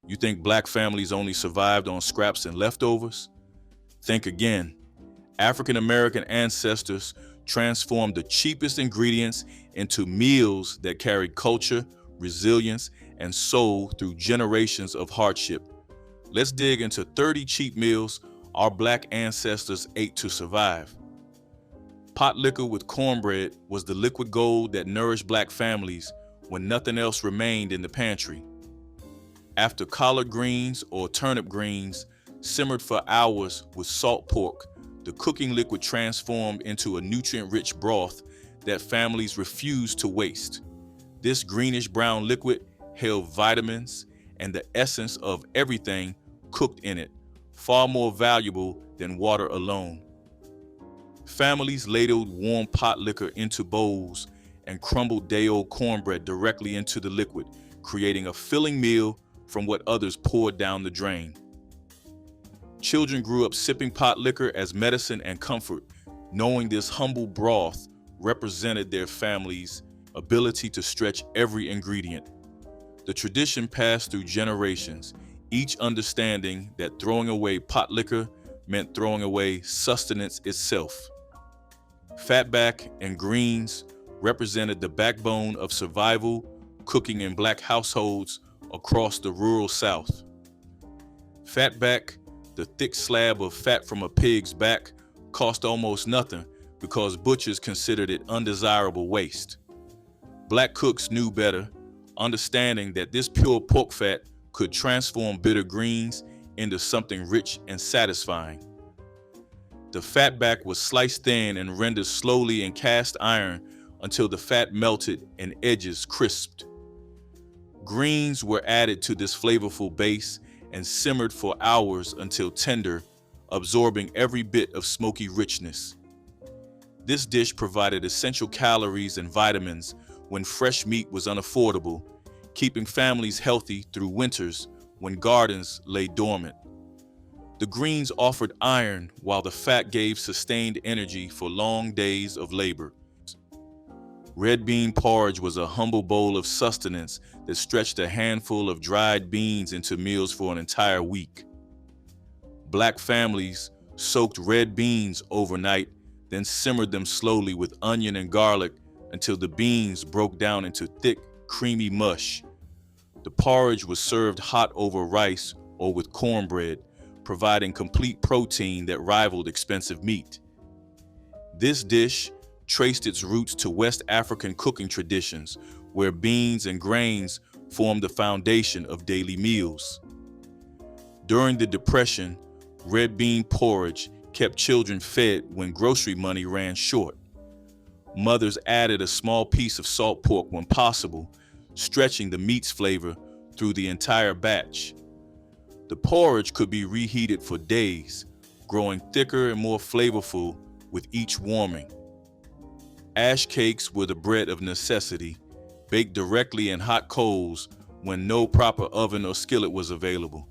You think black families only survived on scraps and leftovers? Think again. African American ancestors transformed the cheapest ingredients into meals that carried culture, resilience, and soul through generations of hardship. Let's dig into 30 cheap meals our black ancestors ate to survive. Potlikker with cornbread was the liquid gold that nourished black families when nothing else remained in the pantry. After collard greens or turnip greens simmered for hours with salt pork, the cooking liquid transformed into a nutrient-rich broth that families refused to waste. This greenish-brown liquid held vitamins and the essence of everything cooked in it, far more valuable than water alone. Families ladled warm potlikker into bowls and crumbled day-old cornbread directly into the liquid, creating a filling meal from what others poured down the drain. Children grew up sipping potlikker as medicine and comfort, knowing this humble broth represented their family's ability to stretch every ingredient. The tradition passed through generations, each understanding that throwing away potlikker meant throwing away sustenance itself. Fatback and greens represented the backbone of survival cooking in black households across the rural South. Fatback, the thick slab of fat from a pig's back, cost almost nothing because butchers considered it undesirable waste. Black cooks knew better, understanding that this pure pork fat could transform bitter greens into something rich and satisfying. The fatback was sliced thin and rendered slowly in cast iron until the fat melted and edges crisped. Greens were added to this flavorful base and simmered for hours until tender, absorbing every bit of smoky richness. This dish provided essential calories and vitamins when fresh meat was unaffordable, keeping families healthy through winters when gardens lay dormant. The greens offered iron while the fat gave sustained energy for long days of labor. Red bean porridge was a humble bowl of sustenance that stretched a handful of dried beans into meals for an entire week. Black families soaked red beans overnight, then simmered them slowly with onion and garlic until the beans broke down into thick, creamy mush. The porridge was served hot over rice or with cornbread, providing complete protein that rivaled expensive meat. This dish traced its roots to West African cooking traditions, where beans and grains formed the foundation of daily meals. During the Depression, red bean porridge kept children fed when grocery money ran short. Mothers added a small piece of salt pork when possible, stretching the meat's flavor through the entire batch. The porridge could be reheated for days, growing thicker and more flavorful with each warming. Ash cakes were the bread of necessity, baked directly in hot coals when no proper oven or skillet was available.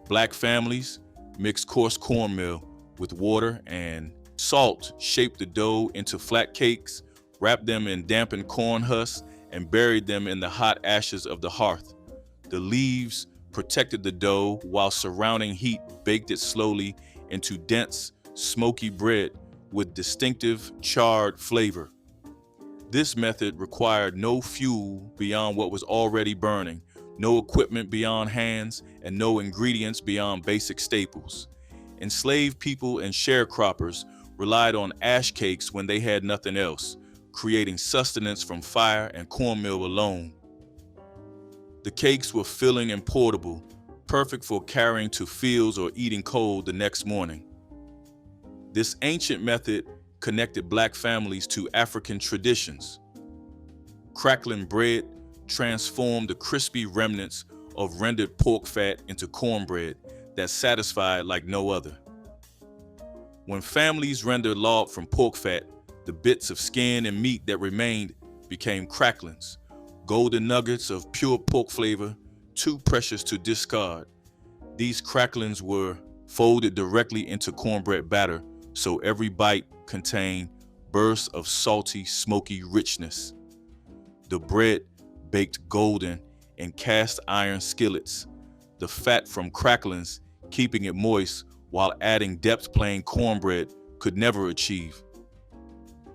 Black families mixed coarse cornmeal with water and salt, shaped the dough into flat cakes, wrapped them in dampened corn husks, and buried them in the hot ashes of the hearth. The leaves protected the dough while surrounding heat baked it slowly into dense, smoky bread with distinctive charred flavor. This method required no fuel beyond what was already burning, no equipment beyond hands, and no ingredients beyond basic staples. Enslaved people and sharecroppers relied on ash cakes when they had nothing else, creating sustenance from fire and cornmeal alone. The cakes were filling and portable, perfect for carrying to fields or eating cold the next morning. This ancient method connected Black families to African traditions. Crackling bread transformed the crispy remnants of rendered pork fat into cornbread that satisfied like no other. When families rendered lard from pork fat, the bits of skin and meat that remained became cracklings, golden nuggets of pure pork flavor, too precious to discard. These cracklings were folded directly into cornbread batter, so every bite contained bursts of salty, smoky richness. The bread baked golden in cast iron skillets, the fat from cracklings keeping it moist while adding depth plain cornbread could never achieve.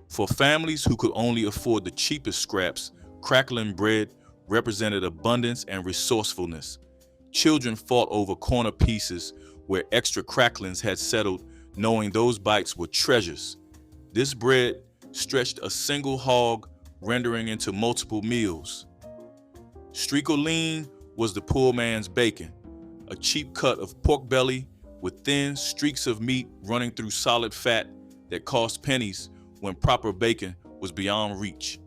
For families who could only afford the cheapest scraps, crackling bread represented abundance and resourcefulness. Children fought over corner pieces where extra cracklings had settled, knowing those bites were treasures. This bread stretched a single hog, rendering into multiple meals. Streoline was the poor man's bacon, a cheap cut of pork belly with thin streaks of meat running through solid fat that cost pennies when proper bacon was beyond reach.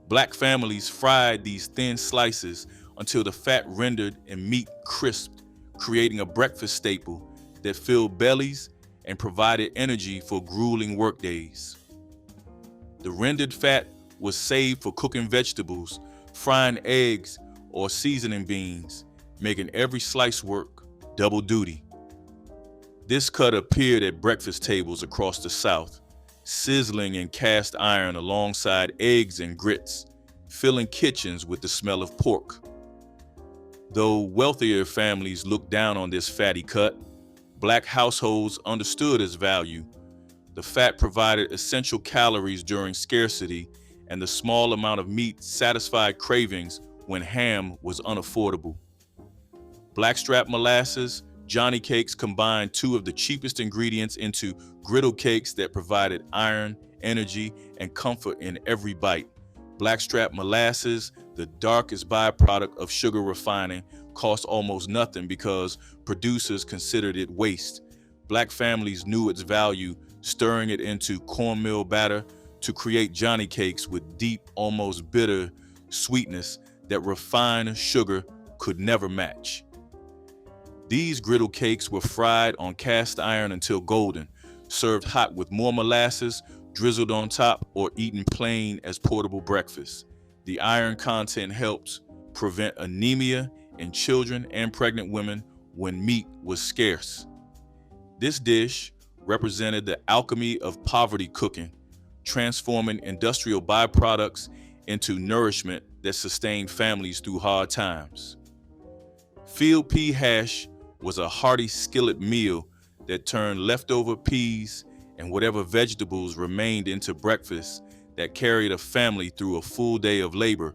Black families fried these thin slices until the fat rendered and meat crisped, creating a breakfast staple that filled bellies and provided energy for grueling workdays. The rendered fat was saved for cooking vegetables, frying eggs, or seasoning beans, making every slice work double duty. This cut appeared at breakfast tables across the South, sizzling in cast iron alongside eggs and grits, filling kitchens with the smell of pork. Though wealthier families looked down on this fatty cut, Black households understood its value. The fat provided essential calories during scarcity, and the small amount of meat satisfied cravings when ham was unaffordable. Blackstrap molasses, Johnny cakes combined two of the cheapest ingredients into griddle cakes that provided iron, energy, and comfort in every bite. Blackstrap molasses, the darkest byproduct of sugar refining, cost almost nothing because producers considered it waste. Black families knew its value, stirring it into cornmeal batter to create Johnny cakes with deep, almost bitter sweetness that refined sugar could never match. These griddle cakes were fried on cast iron until golden, served hot with more molasses, drizzled on top, or eaten plain as portable breakfast. The iron content helped prevent anemia in children and pregnant women when meat was scarce. This dish represented the alchemy of poverty cooking, transforming industrial byproducts into nourishment that sustained families through hard times. Field pea hash was a hearty skillet meal that turned leftover peas and whatever vegetables remained into breakfast that carried a family through a full day of labor.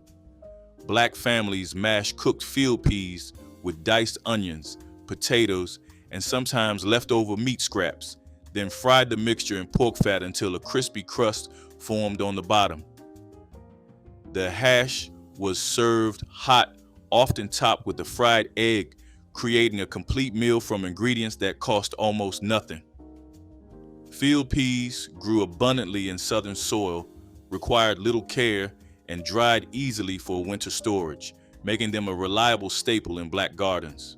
Black families mashed cooked field peas with diced onions, potatoes, and sometimes leftover meat scraps, then fried the mixture in pork fat until a crispy crust formed on the bottom. The hash was served hot, often topped with a fried egg, creating a complete meal from ingredients that cost almost nothing. Field peas grew abundantly in southern soil, required little care, and dried easily for winter storage, making them a reliable staple in Black gardens.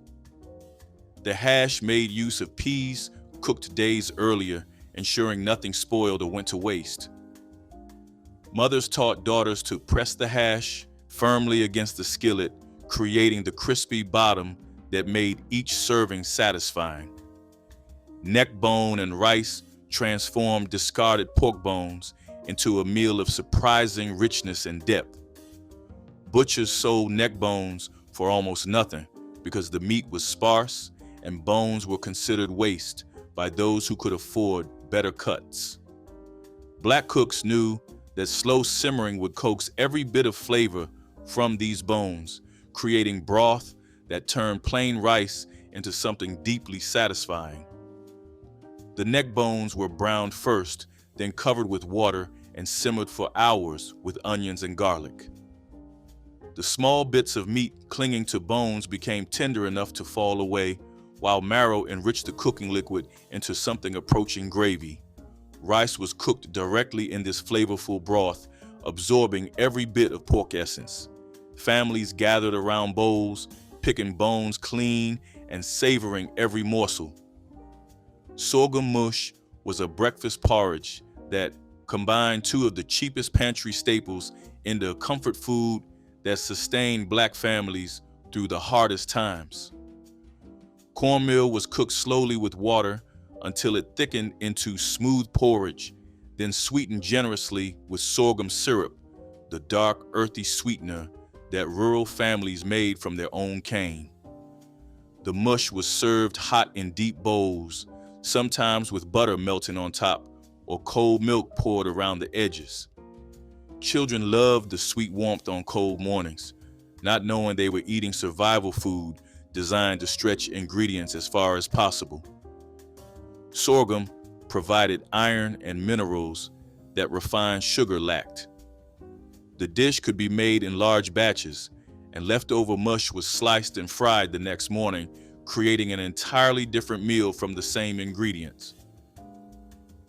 The hash made use of peas cooked days earlier, ensuring nothing spoiled or went to waste. Mothers taught daughters to press the hash firmly against the skillet, creating the crispy bottom that made each serving satisfying. Neckbone and rice transformed discarded pork bones into a meal of surprising richness and depth. Butchers sold neck bones for almost nothing because the meat was sparse and bones were considered waste by those who could afford better cuts. Black cooks knew that slow simmering would coax every bit of flavor from these bones, creating broth that turned plain rice into something deeply satisfying. The neck bones were browned first, then covered with water and simmered for hours with onions and garlic. The small bits of meat clinging to bones became tender enough to fall away, while marrow enriched the cooking liquid into something approaching gravy. Rice was cooked directly in this flavorful broth, absorbing every bit of pork essence. Families gathered around bowls, picking bones clean and savoring every morsel. Sorghum mush was a breakfast porridge that combined two of the cheapest pantry staples into comfort food that sustained Black families through the hardest times. Cornmeal was cooked slowly with water until it thickened into smooth porridge, then sweetened generously with sorghum syrup, the dark, earthy sweetener that rural families made from their own cane. The mush was served hot in deep bowls, sometimes with butter melting on top or cold milk poured around the edges. Children loved the sweet warmth on cold mornings, not knowing they were eating survival food designed to stretch ingredients as far as possible. Sorghum provided iron and minerals that refined sugar lacked. The dish could be made in large batches, and leftover mush was sliced and fried the next morning, creating an entirely different meal from the same ingredients.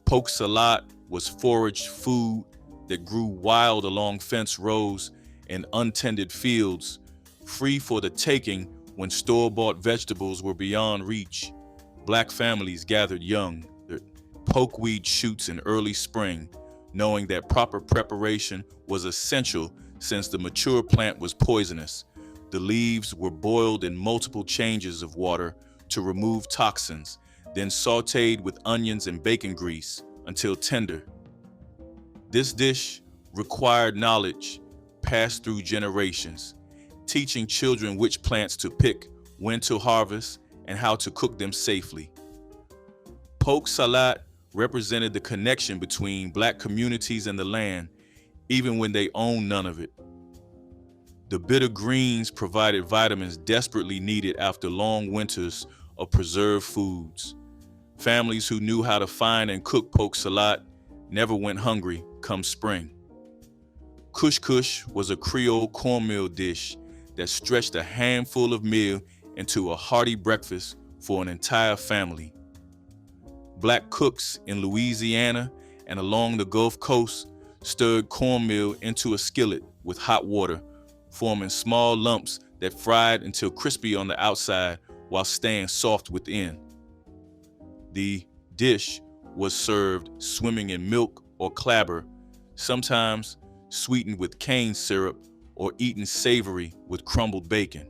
Poke salat was foraged food that grew wild along fence rows and untended fields, free for the taking when store-bought vegetables were beyond reach. Black families gathered young, pokeweed shoots in early spring, knowing that proper preparation was essential since the mature plant was poisonous. The leaves were boiled in multiple changes of water to remove toxins, then sautéed with onions and bacon grease until tender. This dish required knowledge passed through generations, teaching children which plants to pick, when to harvest, and how to cook them safely. Poke salat represented the connection between Black communities and the land, even when they owned none of it. The bitter greens provided vitamins desperately needed after long winters of preserved foods. Families who knew how to find and cook poke salat never went hungry come spring. Kushkush was a Creole cornmeal dish that stretched a handful of meal into a hearty breakfast for an entire family. Black cooks in Louisiana and along the Gulf Coast stirred cornmeal into a skillet with hot water, forming small lumps that fried until crispy on the outside while staying soft within. The dish was served swimming in milk or clabber, sometimes sweetened with cane syrup or eaten savory with crumbled bacon.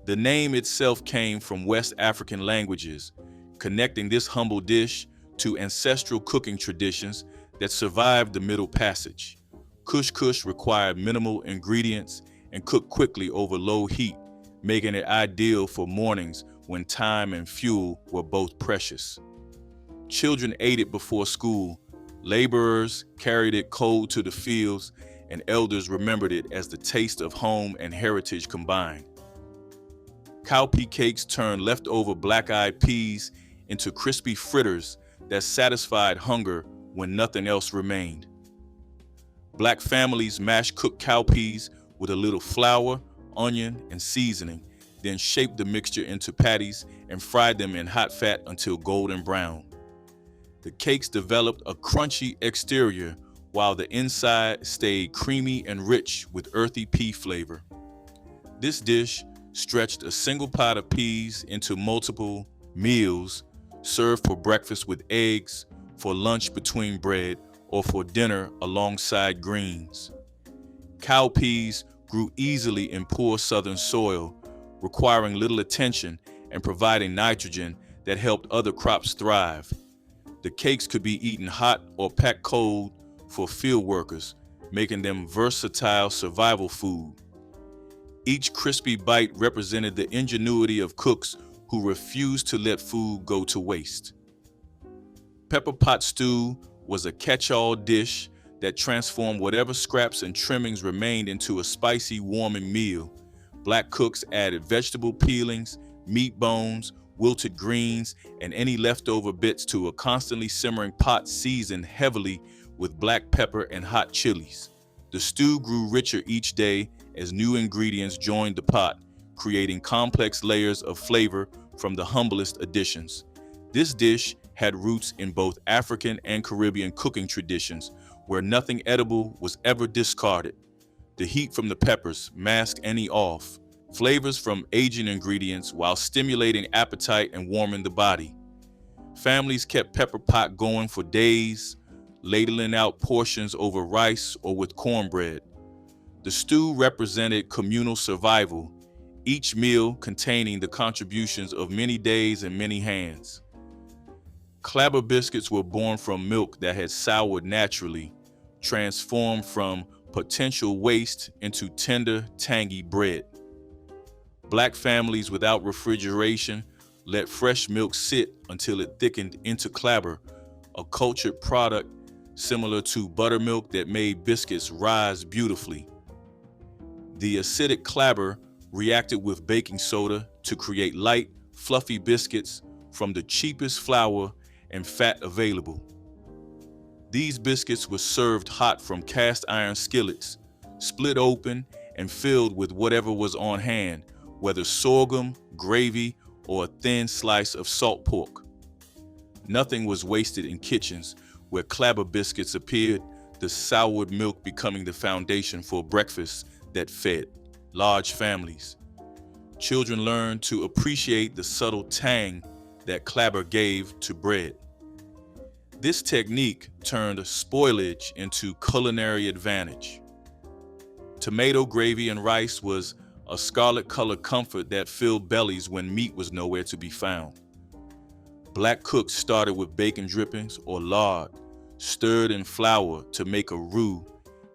The name itself came from West African languages, connecting this humble dish to ancestral cooking traditions that survived the Middle Passage. Kushkush required minimal ingredients and cooked quickly over low heat, making it ideal for mornings when time and fuel were both precious. Children ate it before school, laborers carried it cold to the fields, and elders remembered it as the taste of home and heritage combined. Cowpea cakes turned leftover black-eyed peas into crispy fritters that satisfied hunger when nothing else remained. Black families mashed cooked cowpeas with a little flour, onion, and seasoning, then shaped the mixture into patties and fried them in hot fat until golden brown. The cakes developed a crunchy exterior while the inside stayed creamy and rich with earthy pea flavor. This dish stretched a single pot of peas into multiple meals, served for breakfast with eggs, for lunch between bread, or for dinner alongside greens. Cowpeas grew easily in poor southern soil, requiring little attention and providing nitrogen that helped other crops thrive. The cakes could be eaten hot or packed cold for field workers, making them versatile survival food. Each crispy bite represented the ingenuity of cooks who refused to let food go to waste. Pepper pot stew was a catch-all dish that transformed whatever scraps and trimmings remained into a spicy, warming meal. Black cooks added vegetable peelings, meat bones, wilted greens, and any leftover bits to a constantly simmering pot seasoned heavily with black pepper and hot chilies. The stew grew richer each day as new ingredients joined the pot, creating complex layers of flavor from the humblest additions. This dish had roots in both African and Caribbean cooking traditions, where nothing edible was ever discarded. The heat from the peppers masked any off, flavors from aging ingredients while stimulating appetite and warming the body. Families kept pepper pot going for days, ladling out portions over rice or with cornbread. The stew represented communal survival, each meal containing the contributions of many days and many hands. Clabber biscuits were born from milk that had soured naturally, transformed from potential waste into tender, tangy bread. Black families without refrigeration let fresh milk sit until it thickened into clabber, a cultured product similar to buttermilk that made biscuits rise beautifully. The acidic clabber reacted with baking soda to create light, fluffy biscuits from the cheapest flour and fat available. These biscuits were served hot from cast iron skillets, split open and filled with whatever was on hand, whether sorghum, gravy, or a thin slice of salt pork. Nothing was wasted in kitchens where clabber biscuits appeared, the soured milk becoming the foundation for breakfast that fed large families. Children learned to appreciate the subtle tang that clabber gave to bread. This technique turned spoilage into culinary advantage. Tomato gravy and rice was a scarlet-colored comfort that filled bellies when meat was nowhere to be found. Black cooks started with bacon drippings or lard, stirred in flour to make a roux,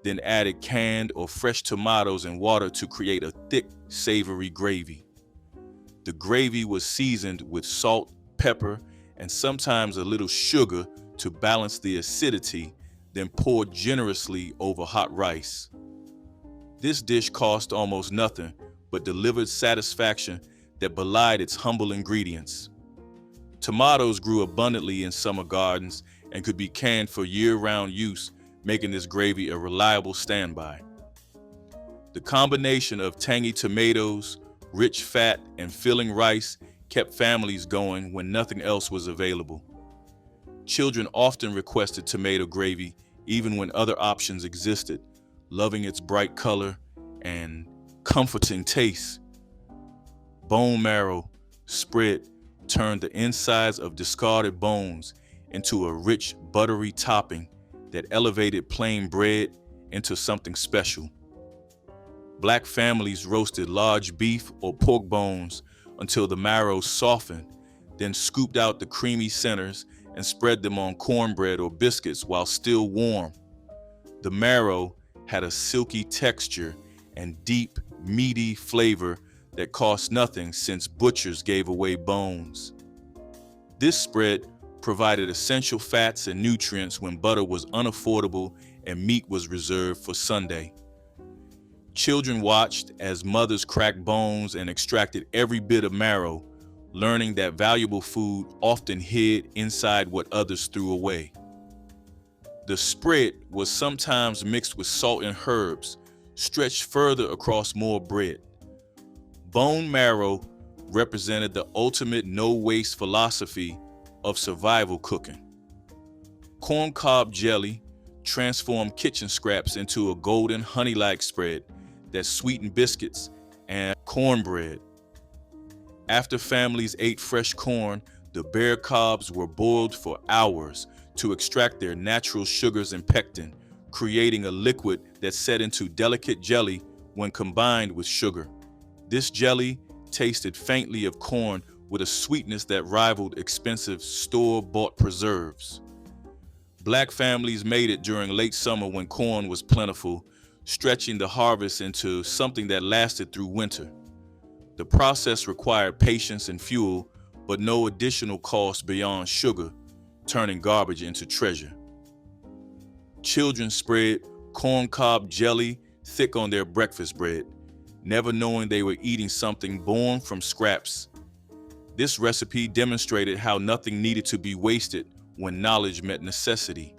then added canned or fresh tomatoes and water to create a thick, savory gravy. The gravy was seasoned with salt, pepper, and sometimes a little sugar to balance the acidity, then poured generously over hot rice. This dish cost almost nothing, but delivered satisfaction that belied its humble ingredients. Tomatoes grew abundantly in summer gardens and could be canned for year-round use, making this gravy a reliable standby. The combination of tangy tomatoes, rich fat, and filling rice kept families going when nothing else was available. Children often requested tomato gravy even when other options existed, loving its bright color and comforting taste. Bone marrow spread turned the insides of discarded bones into a rich, buttery topping that elevated plain bread into something special. Black families roasted large beef or pork bones until the marrow softened, then scooped out the creamy centers and spread them on cornbread or biscuits while still warm. The marrow had a silky texture and deep, meaty flavor that cost nothing since butchers gave away bones. This spread provided essential fats and nutrients when butter was unaffordable and meat was reserved for Sunday. Children watched as mothers cracked bones and extracted every bit of marrow, learning that valuable food often hid inside what others threw away. The spread was sometimes mixed with salt and herbs, stretched further across more bread. Bone marrow represented the ultimate no-waste philosophy of survival cooking. Corncob jelly transformed kitchen scraps into a golden honey-like spread that sweetened biscuits and cornbread. After families ate fresh corn, the bare cobs were boiled for hours to extract their natural sugars and pectin, creating a liquid that set into delicate jelly when combined with sugar. This jelly tasted faintly of corn with a sweetness that rivaled expensive store-bought preserves. Black families made it during late summer when corn was plentiful, stretching the harvest into something that lasted through winter. The process required patience and fuel, but no additional cost beyond sugar, turning garbage into treasure. Children spread corncob jelly thick on their breakfast bread, never knowing they were eating something born from scraps. This recipe demonstrated how nothing needed to be wasted when knowledge met necessity.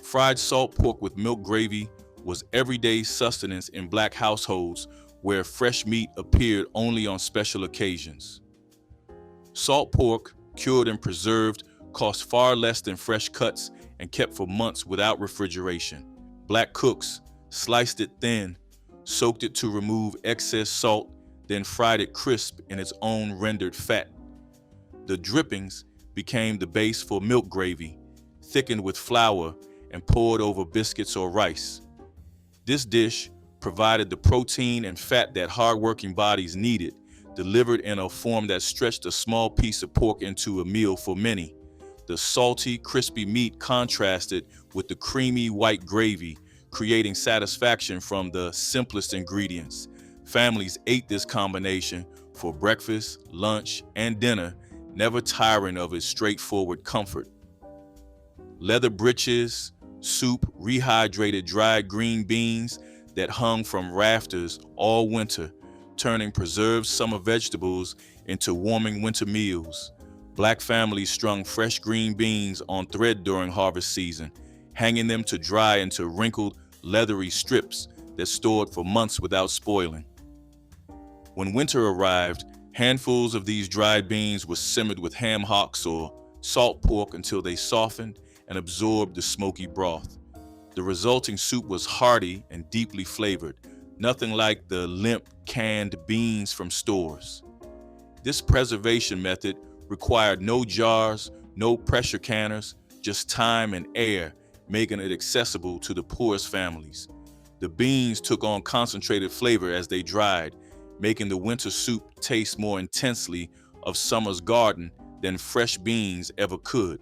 Fried salt pork with milk gravy was everyday sustenance in Black households where fresh meat appeared only on special occasions. Salt pork, cured and preserved, cost far less than fresh cuts and kept for months without refrigeration. Black cooks sliced it thin, soaked it to remove excess salt, then fried it crisp in its own rendered fat. The drippings became the base for milk gravy, thickened with flour and poured over biscuits or rice. This dish provided the protein and fat that hardworking bodies needed, delivered in a form that stretched a small piece of pork into a meal for many. The salty, crispy meat contrasted with the creamy white gravy, creating satisfaction from the simplest ingredients. Families ate this combination for breakfast, lunch, and dinner, never tiring of its straightforward comfort. Leather britches, soup, rehydrated dried green beans that hung from rafters all winter, turning preserved summer vegetables into warming winter meals. Black families strung fresh green beans on thread during harvest season, hanging them to dry into wrinkled, leathery strips that stored for months without spoiling. When winter arrived, handfuls of these dried beans were simmered with ham hocks or salt pork until they softened and absorbed the smoky broth. The resulting soup was hearty and deeply flavored, nothing like the limp, canned beans from stores. This preservation method required no jars, no pressure canners, just time and air, making it accessible to the poorest families. The beans took on concentrated flavor as they dried, making the winter soup taste more intensely of summer's garden than fresh beans ever could.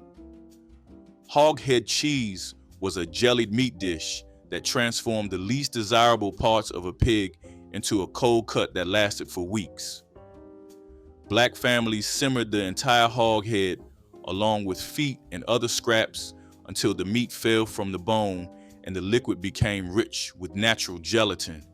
Hoghead cheese was a jellied meat dish that transformed the least desirable parts of a pig into a cold cut that lasted for weeks. Black families simmered the entire hog head along with feet and other scraps until the meat fell from the bone and the liquid became rich with natural gelatin.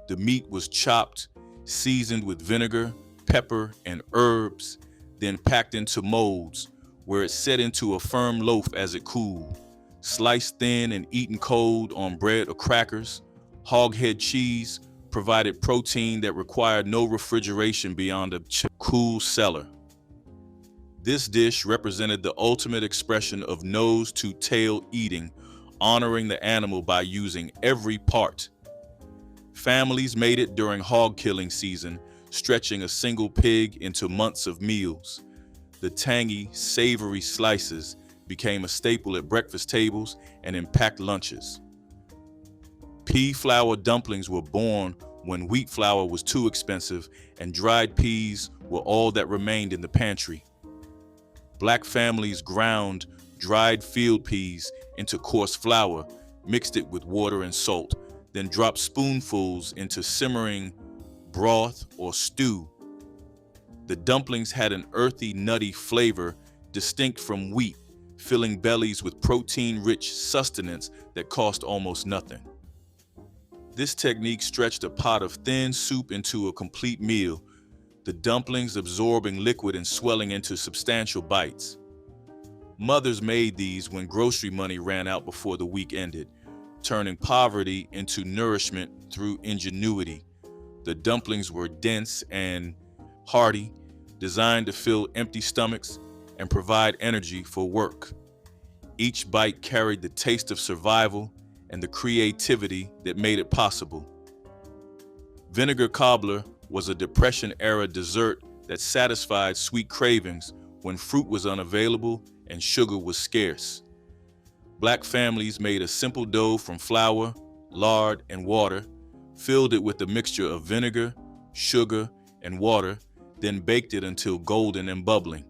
The meat was chopped, seasoned with vinegar, pepper, and herbs, then packed into molds where it set into a firm loaf as it cooled. Sliced thin and eaten cold on bread or crackers, hoghead cheese provided protein that required no refrigeration beyond a cool cellar. This dish represented the ultimate expression of nose-to-tail eating, honoring the animal by using every part. Families made it during hog killing season, stretching a single pig into months of meals. The tangy, savory slices became a staple at breakfast tables and in packed lunches. Pea flour dumplings were born when wheat flour was too expensive and dried peas were all that remained in the pantry. Black families ground dried field peas into coarse flour, mixed it with water and salt, then dropped spoonfuls into simmering broth or stew. The dumplings had an earthy, nutty flavor distinct from wheat, filling bellies with protein-rich sustenance that cost almost nothing. This technique stretched a pot of thin soup into a complete meal, the dumplings absorbing liquid and swelling into substantial bites. Mothers made these when grocery money ran out before the week ended, turning poverty into nourishment through ingenuity. The dumplings were dense and hearty, designed to fill empty stomachs and provide energy for work. Each bite carried the taste of survival and the creativity that made it possible. Vinegar cobbler was a Depression-era dessert that satisfied sweet cravings when fruit was unavailable and sugar was scarce. Black families made a simple dough from flour, lard, and water, filled it with a mixture of vinegar, sugar, and water, then baked it until golden and bubbling.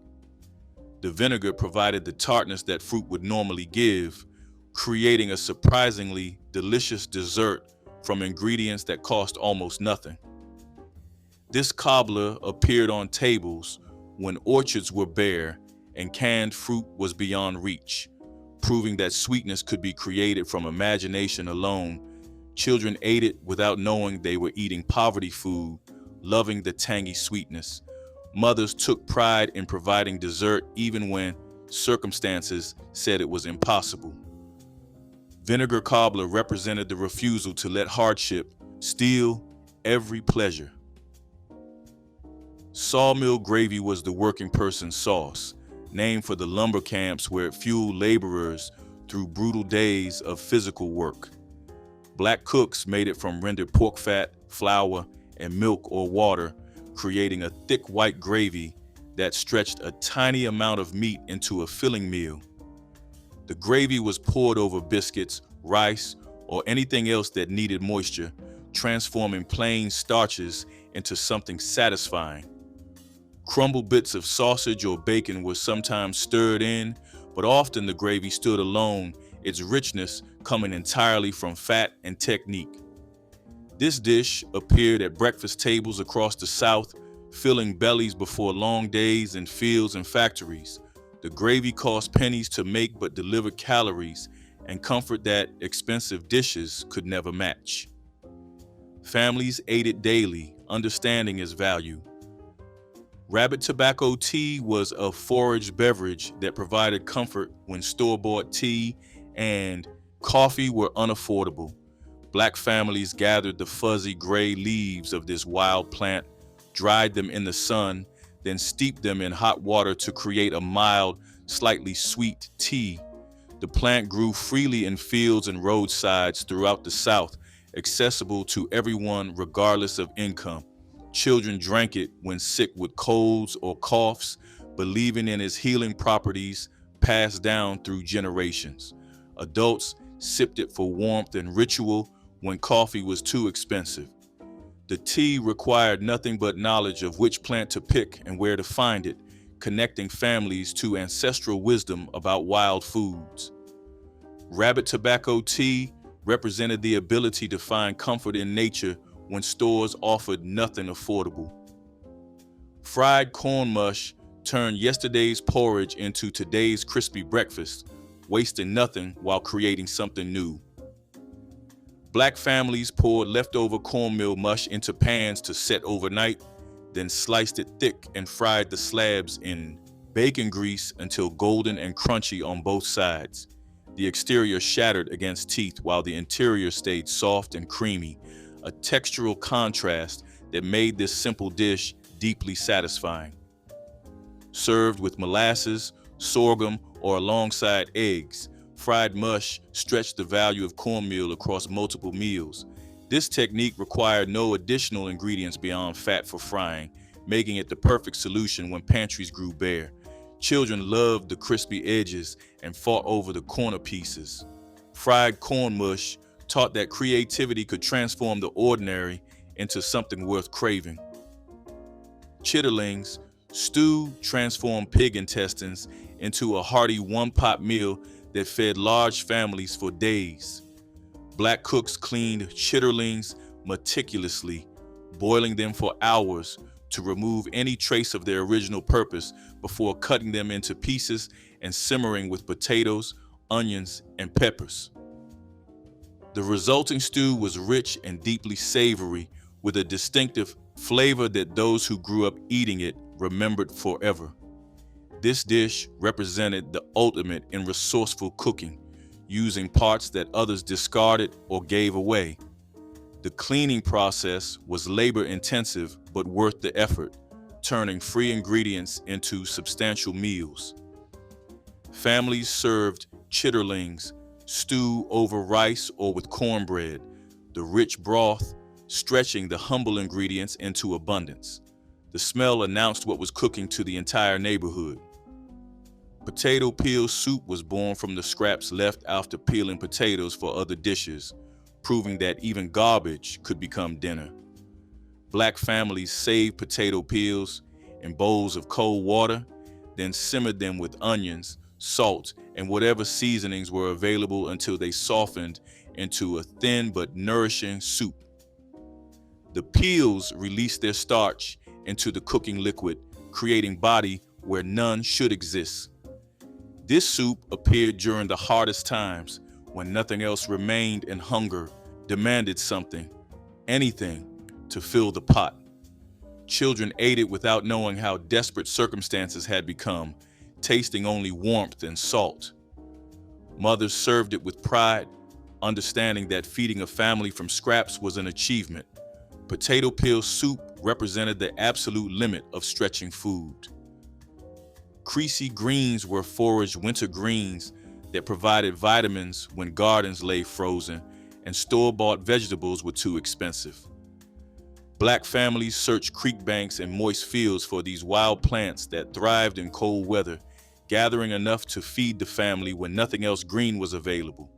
The vinegar provided the tartness that fruit would normally give, creating a surprisingly delicious dessert from ingredients that cost almost nothing. This cobbler appeared on tables when orchards were bare and canned fruit was beyond reach, proving that sweetness could be created from imagination alone. Children ate it without knowing they were eating poverty food, loving the tangy sweetness. Mothers took pride in providing dessert even when circumstances said it was impossible. Vinegar cobbler represented the refusal to let hardship steal every pleasure. Sawmill gravy was the working person's sauce, named for the lumber camps where it fueled laborers through brutal days of physical work. Black cooks made it from rendered pork fat, flour, and milk or water, creating a thick white gravy that stretched a tiny amount of meat into a filling meal. The gravy was poured over biscuits, rice, or anything else that needed moisture, transforming plain starches into something satisfying. Crumbled bits of sausage or bacon were sometimes stirred in, but often the gravy stood alone, its richness coming entirely from fat and technique. This dish appeared at breakfast tables across the South, filling bellies before long days in fields and factories. The gravy cost pennies to make but delivered calories and comfort that expensive dishes could never match. Families ate it daily, understanding its value. Rabbit tobacco tea was a foraged beverage that provided comfort when store-bought tea and coffee were unaffordable. Black families gathered the fuzzy gray leaves of this wild plant, dried them in the sun, then steeped them in hot water to create a mild, slightly sweet tea. The plant grew freely in fields and roadsides throughout the South, accessible to everyone regardless of income. Children drank it when sick with colds or coughs, believing in its healing properties passed down through generations. Adults sipped it for warmth and ritual when coffee was too expensive. The tea required nothing but knowledge of which plant to pick and where to find it, connecting families to ancestral wisdom about wild foods. Rabbit tobacco tea represented the ability to find comfort in nature when stores offered nothing affordable. Fried corn mush turned yesterday's porridge into today's crispy breakfast, wasting nothing while creating something new. Black families poured leftover cornmeal mush into pans to set overnight, then sliced it thick and fried the slabs in bacon grease until golden and crunchy on both sides. The exterior shattered against teeth while the interior stayed soft and creamy, a textural contrast that made this simple dish deeply satisfying. Served with molasses, sorghum, or alongside eggs, fried mush stretched the value of cornmeal across multiple meals. This technique required no additional ingredients beyond fat for frying, making it the perfect solution when pantries grew bare. Children loved the crispy edges and fought over the corner pieces. Fried corn mush taught that creativity could transform the ordinary into something worth craving. Chitterlings, stew transformed pig intestines into a hearty one-pot meal that fed large families for days. Black cooks cleaned chitterlings meticulously, boiling them for hours to remove any trace of their original purpose before cutting them into pieces and simmering with potatoes, onions, and peppers. The resulting stew was rich and deeply savory, with a distinctive flavor that those who grew up eating it remembered forever. This dish represented the ultimate in resourceful cooking, using parts that others discarded or gave away. The cleaning process was labor-intensive but worth the effort, turning free ingredients into substantial meals. Families served chitterlings, stew over rice or with cornbread, the rich broth stretching the humble ingredients into abundance. The smell announced what was cooking to the entire neighborhood. Potato peel soup was born from the scraps left after peeling potatoes for other dishes, proving that even garbage could become dinner. Black families saved potato peels in bowls of cold water, then simmered them with onions, salt, and whatever seasonings were available until they softened into a thin but nourishing soup. The peels released their starch into the cooking liquid, creating body where none should exist. This soup appeared during the hardest times, when nothing else remained and hunger demanded something, anything, to fill the pot. Children ate it without knowing how desperate circumstances had become, tasting only warmth and salt. Mothers served it with pride, understanding that feeding a family from scraps was an achievement. Potato peel soup represented the absolute limit of stretching food. Creasy greens were foraged winter greens that provided vitamins when gardens lay frozen and store-bought vegetables were too expensive. Black families searched creek banks and moist fields for these wild plants that thrived in cold weather, gathering enough to feed the family when nothing else green was available.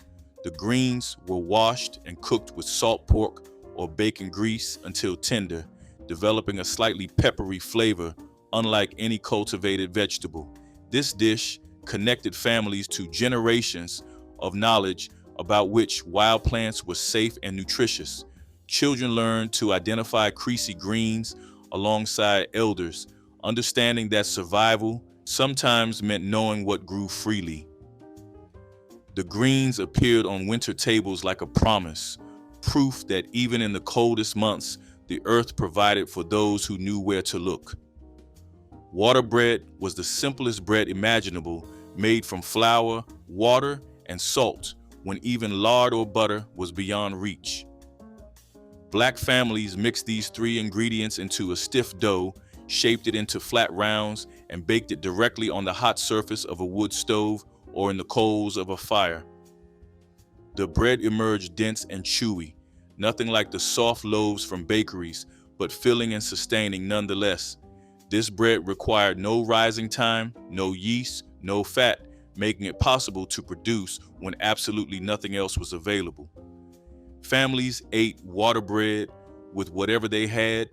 The greens were washed and cooked with salt pork or bacon grease until tender, developing a slightly peppery flavor unlike any cultivated vegetable. This dish connected families to generations of knowledge about which wild plants were safe and nutritious, children learned to identify creasy greens alongside elders, understanding that survival sometimes meant knowing what grew freely. The greens appeared on winter tables like a promise, proof that even in the coldest months, the earth provided for those who knew where to look. Water bread was the simplest bread imaginable, made from flour, water, and salt, when even lard or butter was beyond reach. Black families mixed these three ingredients into a stiff dough, shaped it into flat rounds, and baked it directly on the hot surface of a wood stove or in the coals of a fire. The bread emerged dense and chewy, nothing like the soft loaves from bakeries, but filling and sustaining nonetheless. This bread required no rising time, no yeast, no fat, making it possible to produce when absolutely nothing else was available. Families ate water bread with whatever they had,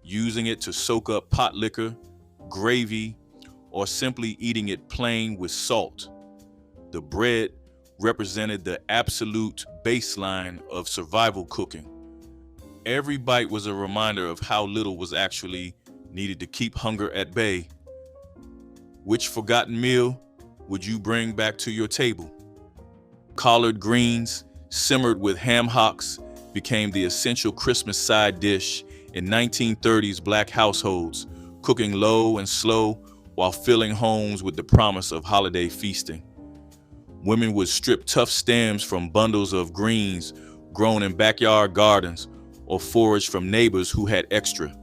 using it to soak up pot liquor, gravy, or simply eating it plain with salt. The bread represented the absolute baseline of survival cooking. Every bite was a reminder of how little was actually needed to keep hunger at bay. Which forgotten meal would you bring back to your table? Collard greens, simmered with ham hocks, became the essential Christmas side dish in 1930s Black households, cooking low and slow while filling homes with the promise of holiday feasting. Women would strip tough stems from bundles of greens grown in backyard gardens or forage from neighbors who had extra.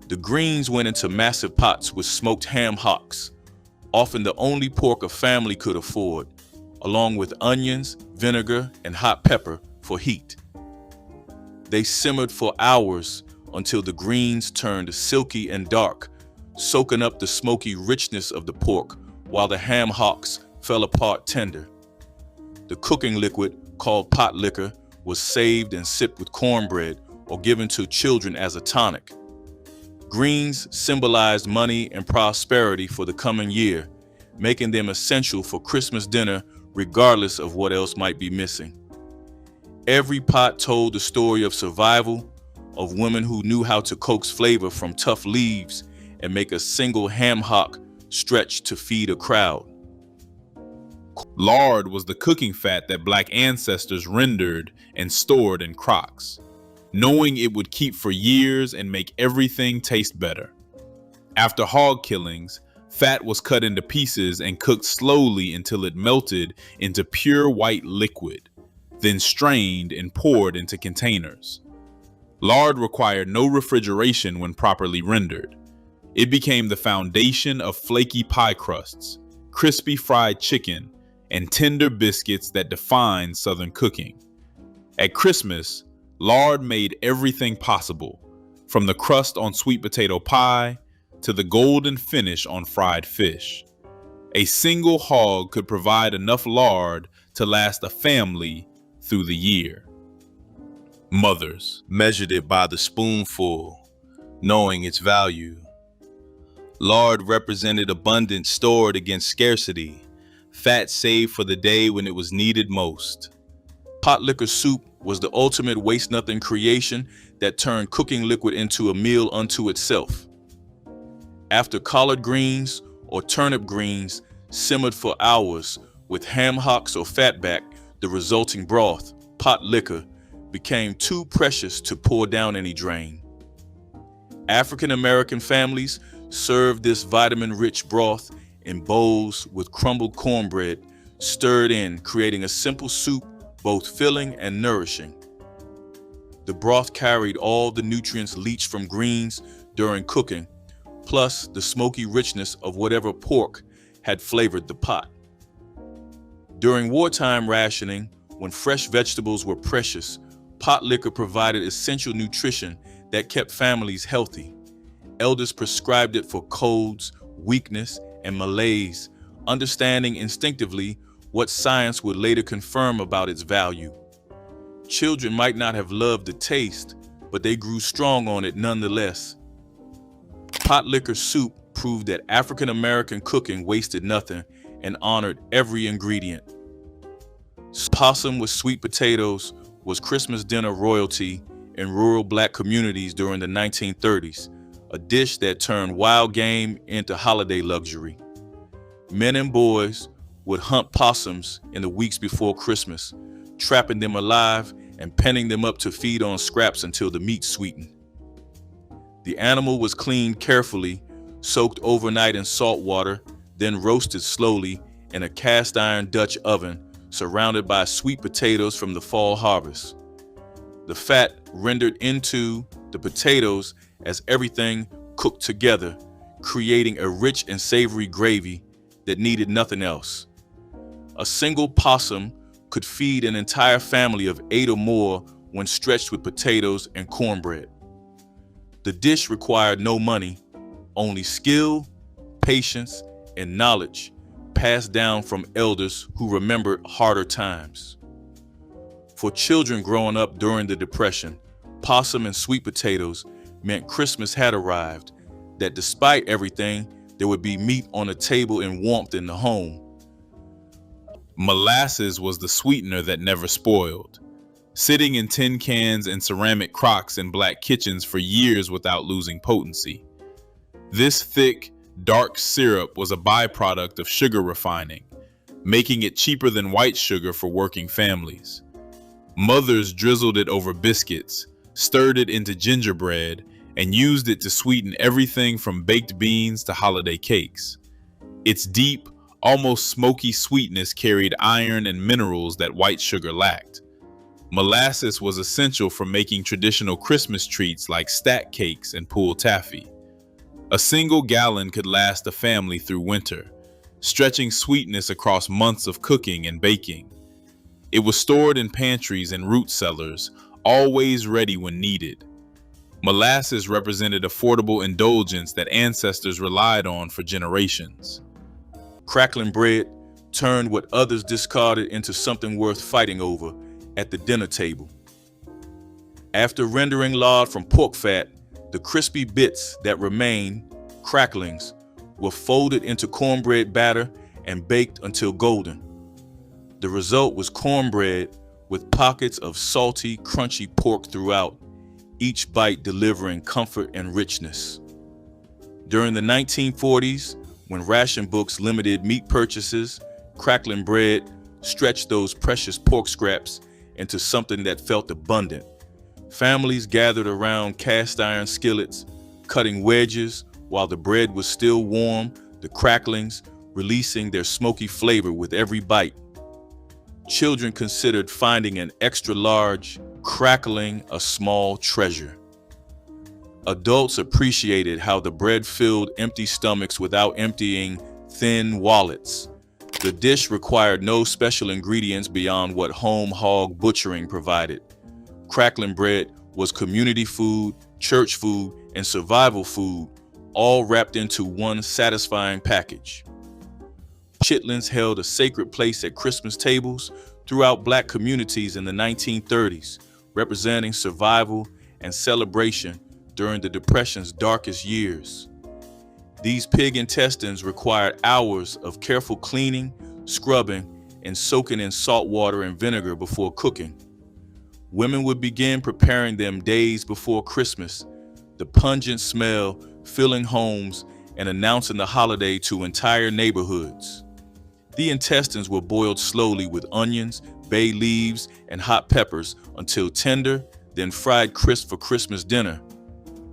The greens went into massive pots with smoked ham hocks, often the only pork a family could afford, along with onions, vinegar, and hot pepper for heat. They simmered for hours until the greens turned silky and dark, soaking up the smoky richness of the pork while the ham hocks fell apart tender. The cooking liquid, called potlikker, was saved and sipped with cornbread or given to children as a tonic. Greens symbolized money and prosperity for the coming year, making them essential for Christmas dinner regardless of what else might be missing. Every pot told the story of survival, of women who knew how to coax flavor from tough leaves and make a single ham hock stretch to feed a crowd. Lard was the cooking fat that Black ancestors rendered and stored in crocks, knowing it would keep for years and make everything taste better. After hog killings, fat was cut into pieces and cooked slowly until it melted into pure white liquid, then strained and poured into containers. Lard required no refrigeration when properly rendered. It became the foundation of flaky pie crusts, crispy fried chicken, and tender biscuits that defined Southern cooking. At Christmas, lard made everything possible, from the crust on sweet potato pie to the golden finish on fried fish. A single hog could provide enough lard to last a family through the year. Mothers measured it by the spoonful, knowing its value. Lard represented abundance stored against scarcity, fat saved for the day when it was needed most. Potlikker soup was the ultimate waste-nothing creation that turned cooking liquid into a meal unto itself. After collard greens or turnip greens simmered for hours with ham hocks or fatback, the resulting broth, potlikker, became too precious to pour down any drain. African American families served this vitamin-rich broth in bowls with crumbled cornbread stirred in, creating a simple soup both filling and nourishing. The broth carried all the nutrients leached from greens during cooking, plus the smoky richness of whatever pork had flavored the pot. During wartime rationing, when fresh vegetables were precious, potlikker provided essential nutrition that kept families healthy. Elders prescribed it for colds, weakness, and malaise, understanding instinctively what science would later confirm about its value. Children might not have loved the taste, but they grew strong on it nonetheless. Potlikker soup proved that African American cooking wasted nothing and honored every ingredient. Possum with sweet potatoes was Christmas dinner royalty in rural black communities during the 1930s, a dish that turned wild game into holiday luxury. Men and boys would hunt possums in the weeks before Christmas, trapping them alive and penning them up to feed on scraps until the meat sweetened. The animal was cleaned carefully, soaked overnight in salt water, then roasted slowly in a cast iron Dutch oven surrounded by sweet potatoes from the fall harvest. The fat rendered into the potatoes as everything cooked together, creating a rich and savory gravy that needed nothing else. A single possum could feed an entire family of 8 or more when stretched with potatoes and cornbread. The dish required no money, only skill, patience, and knowledge passed down from elders who remembered harder times. For children growing up during the Depression, possum and sweet potatoes meant Christmas had arrived, that despite everything, there would be meat on the table and warmth in the home. Molasses was the sweetener that never spoiled, sitting in tin cans and ceramic crocks in black kitchens for years without losing potency. This thick, dark syrup was a byproduct of sugar refining, making it cheaper than white sugar for working families. Mothers drizzled it over biscuits, stirred it into gingerbread, and used it to sweeten everything from baked beans to holiday cakes. Its deep, almost smoky sweetness carried iron and minerals that white sugar lacked. Molasses was essential for making traditional Christmas treats like stack cakes and pull taffy. A single gallon could last a family through winter, stretching sweetness across months of cooking and baking. It was stored in pantries and root cellars, always ready when needed. Molasses represented affordable indulgence that ancestors relied on for generations. Crackling bread turned what others discarded into something worth fighting over at the dinner table. After rendering lard from pork fat, the crispy bits that remained, cracklings, were folded into cornbread batter and baked until golden. The result was cornbread with pockets of salty, crunchy pork throughout, each bite delivering comfort and richness. During the 1940s, when ration books limited meat purchases, crackling bread stretched those precious pork scraps into something that felt abundant. Families gathered around cast iron skillets, cutting wedges while the bread was still warm, the cracklings releasing their smoky flavor with every bite. Children considered finding an extra large crackling a small treasure. Adults appreciated how the bread filled empty stomachs without emptying thin wallets. The dish required no special ingredients beyond what home hog butchering provided. Crackling bread was community food, church food, and survival food, all wrapped into one satisfying package. Chitlins held a sacred place at Christmas tables throughout black communities in the 1930s, representing survival and celebration during the Depression's darkest years. These pig intestines required hours of careful cleaning, scrubbing, and soaking in salt water and vinegar before cooking. Women would begin preparing them days before Christmas, the pungent smell filling homes and announcing the holiday to entire neighborhoods. The intestines were boiled slowly with onions, bay leaves, and hot peppers until tender, then fried crisp for Christmas dinner.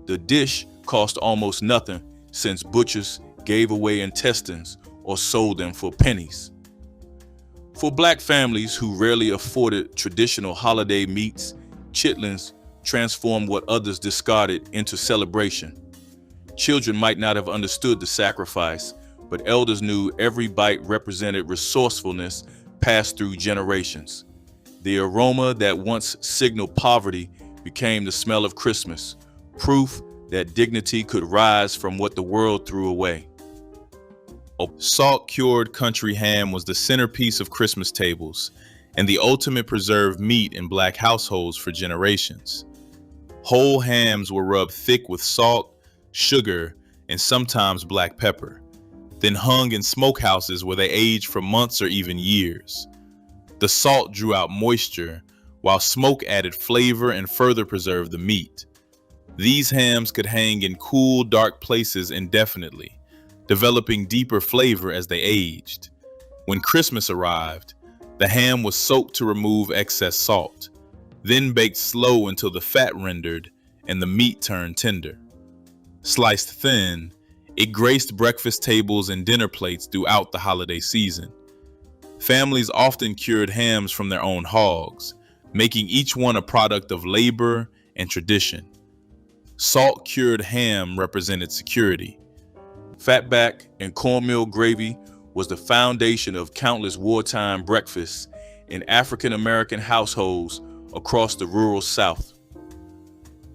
The dish cost almost nothing since butchers gave away intestines or sold them for pennies. For black families who rarely afforded traditional holiday meats, chitlins transformed what others discarded into celebration. Children might not have understood the sacrifice, but elders knew every bite represented resourcefulness passed through generations. The aroma that once signaled poverty became the smell of Christmas, proof that dignity could rise from what the world threw away. Salt-cured country ham was the centerpiece of Christmas tables and the ultimate preserved meat in black households for generations. Whole hams were rubbed thick with salt, sugar, and sometimes black pepper, then hung in smokehouses where they aged for months or even years. The salt drew out moisture, while smoke added flavor and further preserved the meat. These hams could hang in cool, dark places indefinitely, developing deeper flavor as they aged. When Christmas arrived, the ham was soaked to remove excess salt, then baked slow until the fat rendered and the meat turned tender. Sliced thin, it graced breakfast tables and dinner plates throughout the holiday season. Families often cured hams from their own hogs, making each one a product of labor and tradition. Salt-cured ham represented security. Fatback and cornmeal gravy was the foundation of countless wartime breakfasts in African American households across the rural South.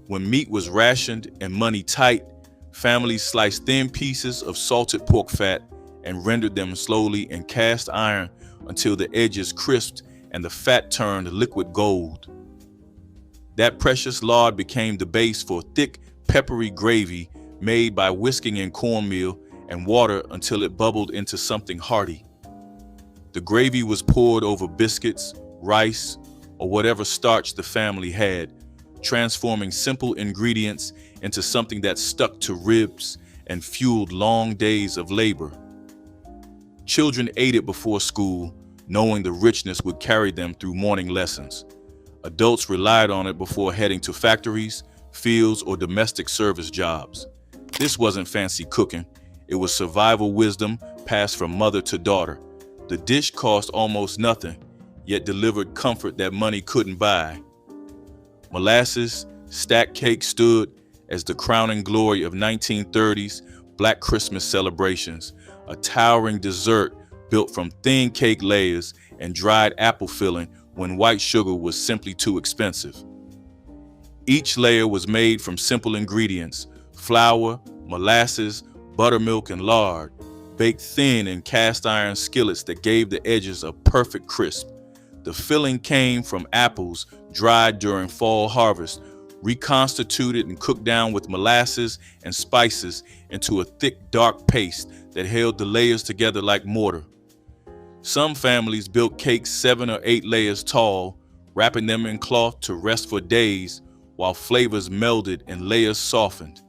When meat was rationed and money tight, families sliced thin pieces of salted pork fat and rendered them slowly in cast iron until the edges crisped and the fat turned liquid gold. That precious lard became the base for thick, peppery gravy made by whisking in cornmeal and water until it bubbled into something hearty. The gravy was poured over biscuits, rice, or whatever starch the family had, transforming simple ingredients into something that stuck to ribs and fueled long days of labor. Children ate it before school, knowing the richness would carry them through morning lessons. Adults relied on it before heading to factories, fields, or domestic service jobs. This wasn't fancy cooking. It was survival wisdom passed from mother to daughter. The dish cost almost nothing, yet delivered comfort that money couldn't buy. Molasses stacked cake stood as the crowning glory of 1930s Black Christmas celebrations, a towering dessert built from thin cake layers and dried apple filling when white sugar was simply too expensive. Each layer was made from simple ingredients: flour, molasses, buttermilk, and lard, baked thin in cast iron skillets that gave the edges a perfect crisp. The filling came from apples dried during fall harvest, reconstituted and cooked down with molasses and spices into a thick, dark paste that held the layers together like mortar. Some families built cakes 7 or 8 layers tall, wrapping them in cloth to rest for days while flavors melded and layers softened.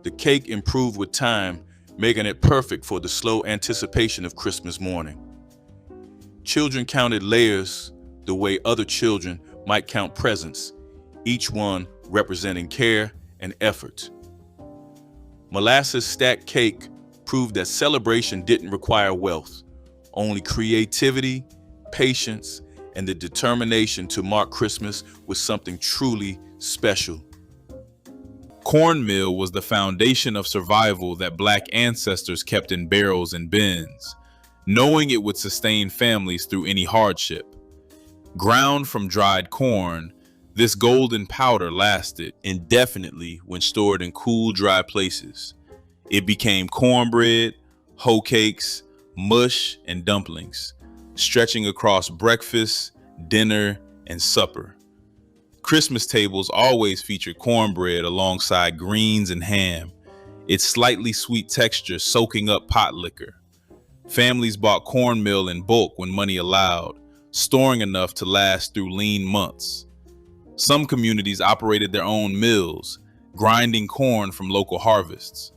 The cake improved with time, making it perfect for the slow anticipation of Christmas morning. Children counted layers the way other children might count presents, each one representing care and effort. Molasses stacked cake proved that celebration didn't require wealth, only creativity, patience, and the determination to mark Christmas with something truly special. Cornmeal was the foundation of survival that Black ancestors kept in barrels and bins, knowing it would sustain families through any hardship. Ground from dried corn, this golden powder lasted indefinitely when stored in cool, dry places. It became cornbread, hoe cakes, mush, and dumplings, stretching across breakfast, dinner, and supper. Christmas tables always featured cornbread alongside greens and ham, its slightly sweet texture soaking up Potlikker. Families bought cornmeal in bulk when money allowed, storing enough to last through lean months. Some communities operated their own mills, grinding corn from local harvests.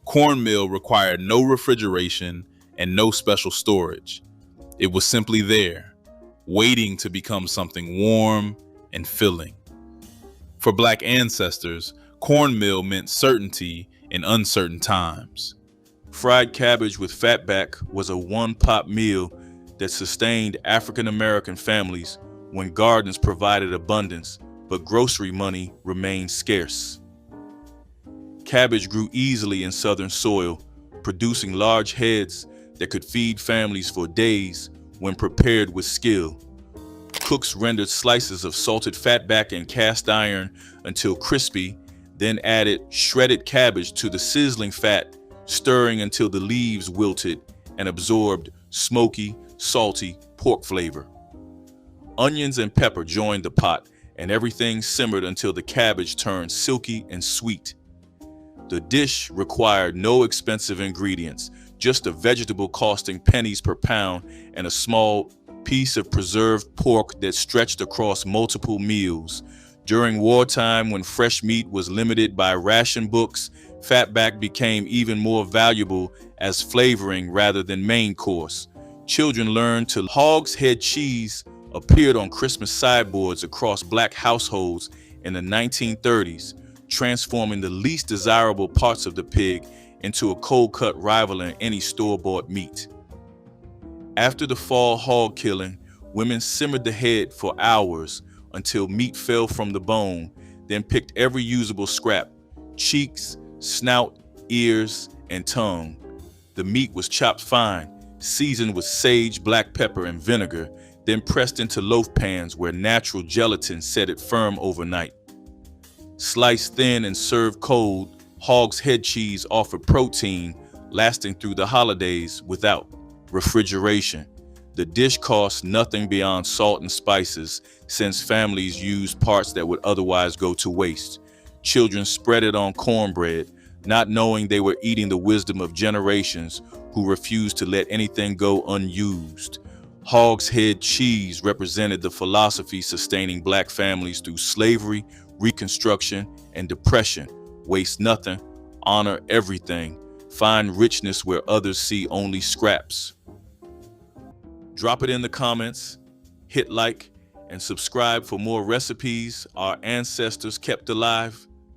Cornmeal required no refrigeration and no special storage. It was simply there, waiting to become something warm and filling. For Black ancestors, cornmeal meant certainty in uncertain times. Fried cabbage with fatback was a one-pot meal that sustained African American families when gardens provided abundance, but grocery money remained scarce. Cabbage grew easily in southern soil, producing large heads that could feed families for days when prepared with skill. Cooks rendered slices of salted fatback in cast iron until crispy, then added shredded cabbage to the sizzling fat, stirring until the leaves wilted and absorbed smoky, salty pork flavor. Onions and pepper joined the pot, and everything simmered until the cabbage turned silky and sweet. The dish required no expensive ingredients, just a vegetable costing pennies per pound and a small piece of preserved pork that stretched across multiple meals. During wartime, when fresh meat was limited by ration books, Fatback became even more valuable as flavoring rather than main course. Children learned to Hoghead cheese appeared on Christmas sideboards across black households in the 1930s, transforming the least desirable parts of the pig into a cold-cut rival in any store-bought meat. After the fall hog killing, women simmered the head for hours until meat fell from the bone, then picked every usable scrap: cheeks, snout, ears, and tongue. The meat was chopped fine, seasoned with sage, black pepper, and vinegar, then pressed into loaf pans where natural gelatin set it firm overnight. Sliced thin and served cold, hog's head cheese offered protein, lasting through the holidays without refrigeration. The dish cost nothing beyond salt and spices, since families used parts that would otherwise go to waste. Children spread it on cornbread, not knowing they were eating the wisdom of generations who refused to let anything go unused. Hog's head cheese represented the philosophy sustaining black families through slavery, Reconstruction, and Depression. Waste nothing, honor everything, find richness where others see only scraps. Drop it in the comments, hit like, and subscribe for more recipes our ancestors kept alive.